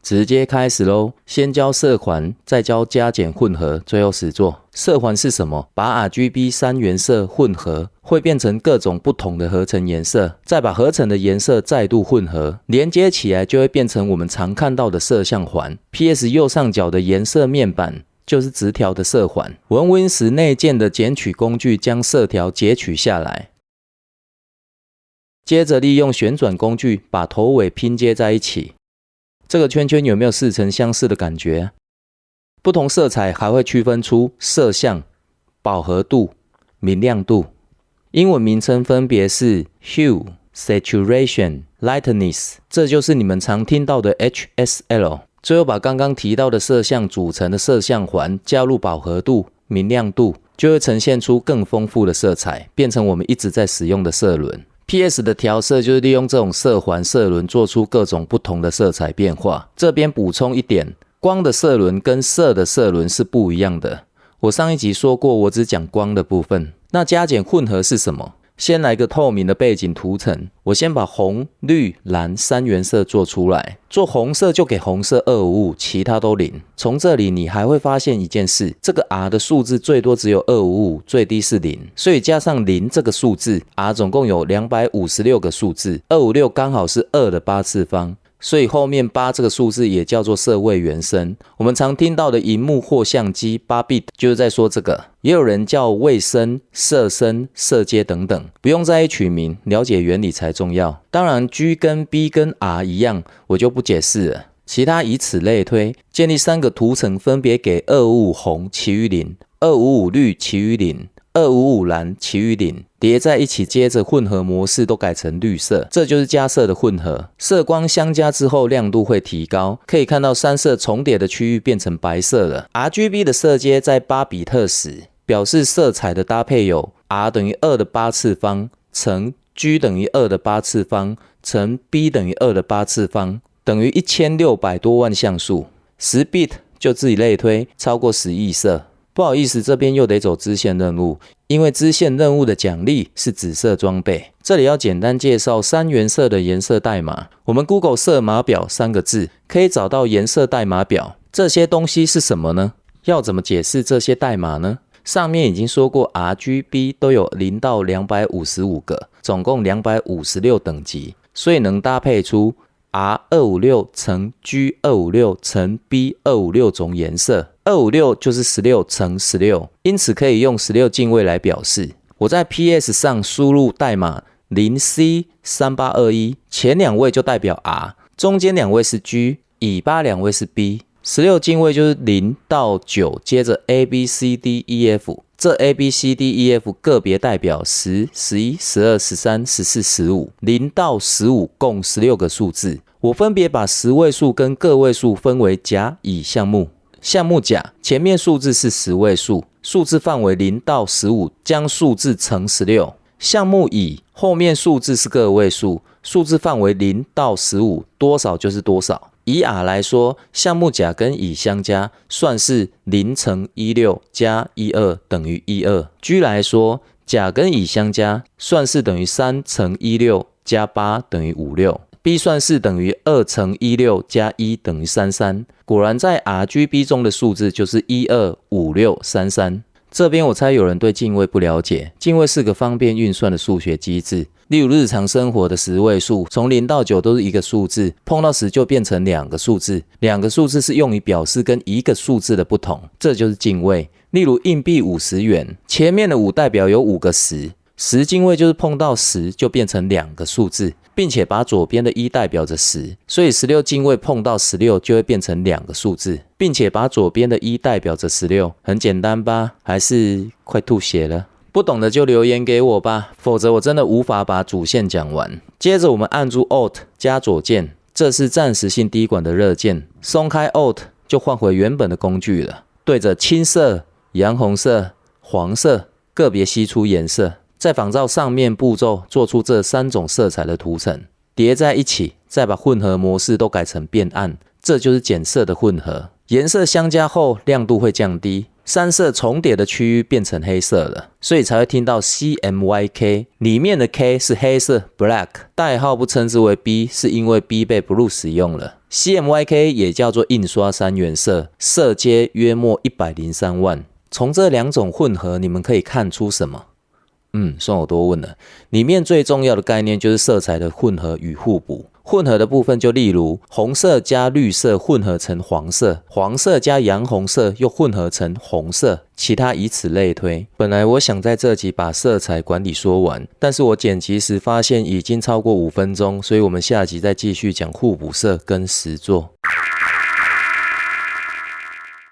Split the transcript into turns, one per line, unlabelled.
直接开始咯，先教色环，再教加减混合，最后实作。色环是什么？把 RGB 3原色混合，会变成各种不同的合成颜色，再把合成的颜色再度混合，连接起来就会变成我们常看到的色相环。PS 右上角的颜色面板就是直条的色环，我用 Win10 内建的剪取工具将色条截取下来，接着利用旋转工具把头尾拼接在一起。这个圈圈有没有似曾相识的感觉？不同色彩还会区分出色相、饱和度、明亮度。英文名称分别是 Hue、Saturation、Lightness， 这就是你们常听到的 HSL。最后把刚刚提到的色相组成的色相环加入饱和度、明亮度，就会呈现出更丰富的色彩，变成我们一直在使用的色轮。PS 的调色就是利用这种色环色轮做出各种不同的色彩变化。这边补充一点，光的色轮跟色的色轮是不一样的。我上一集说过，我只讲光的部分。那加减混合是什么？先来个透明的背景图层，我先把红、绿、蓝3原色做出来。做红色就给红色255，其他都0。从这里你还会发现一件事，这个 R 的数字最多只有255，最低是0，所以加上0这个数字 ，R 总共有256个数字，256刚好是2的8次方。所以后面8这个数字也叫做色位原声。我们常听到的萤幕或相机8bit 就是在说这个，也有人叫位声、色声、色阶等等，不用在意取名，了解原理才重要。当然 G 跟 B 跟 R 一样，我就不解释了。其他以此类推，建立3个图层，分别给255红其余0、255绿其余0、255蓝其余0，叠在一起，接着混合模式都改成绿色，这就是加色的混合。色光相加之后亮度会提高，可以看到3色重叠的区域变成白色了。RGB 的色阶在8比特时，表示色彩的搭配有 R 等于2的8次方乘 G 等于2的8次方乘 B 等于2的8次方，等于1600多万像素。10 bit 就自己类推，超过10亿色。不好意思，这边又得走支线任务，因为支线任务的奖励是紫色装备。这里要简单介绍3原色的颜色代码。我们 Google 色码表3个字，可以找到颜色代码表。这些东西是什么呢？要怎么解释这些代码呢？上面已经说过 RGB 都有0到255个，总共256等级，所以能搭配出R256 乘 G256 乘 B256 种颜色，256就是16乘16，因此可以用16进位来表示。我在 PS 上输入代码 0C3821， 前2位就代表 R， 中间2位是 G， 尾巴2位是 B。16进位就是0到9，接着 ABCDEF， 这 ABCDEF 个别代表10、11、12、13、14、15， 0到15共16个数字。我分别把10位数跟个位数分为甲、乙项目。项目甲前面数字是10位数，数字范围0到15，将数字乘16。项目乙后面数字是个位数，数字范围0到15，多少就是多少。以 R 来说，项目甲跟乙相加算是0乘16加12等于12。G 来说，甲跟乙相加算是等于3乘16加8等于56。B 算式等于2乘16加1等于33。果然在 RGB 中的数字就是125633。这边我猜有人对进位不了解，进位是个方便运算的数学机制。例如日常生活的10位数，从0到9都是一个数字，碰到10就变成2个数字，2个数字是用于表示跟一个数字的不同，这就是进位。例如硬币50元，前面的5代表有5个10，10进位就是碰到10就变成2个数字，并且把左边的1代表着10，所以16进位碰到16就会变成2个数字，并且把左边的1代表着16。很简单吧？还是快吐血了？不懂的就留言给我吧，否则我真的无法把主线讲完。接着我们按住 Alt 加左键，这是暂时性滴管的热键，松开 Alt 就换回原本的工具了。对着青色、洋红色、黄色个别吸出颜色，在仿照上面步骤做出这3种色彩的图层，叠在一起，再把混合模式都改成变暗，这就是减色的混合。颜色相加后亮度会降低，三色重叠的区域变成黑色了，所以才会听到 CMYK， 里面的 K 是黑色 Black， 代号不称之为 B， 是因为 B 被 Blue 使用了。CMYK 也叫做印刷三原色，色阶约莫103万。从这两种混合，你们可以看出什么？算我多问了。里面最重要的概念就是色彩的混合与互补。混合的部分就例如红色加绿色混合成黄色，黄色加洋红色又混合成红色，其他以此类推。本来我想在这集把色彩管理说完，但是我剪辑时发现已经超过5分钟，所以我们下集再继续讲互补色跟实作。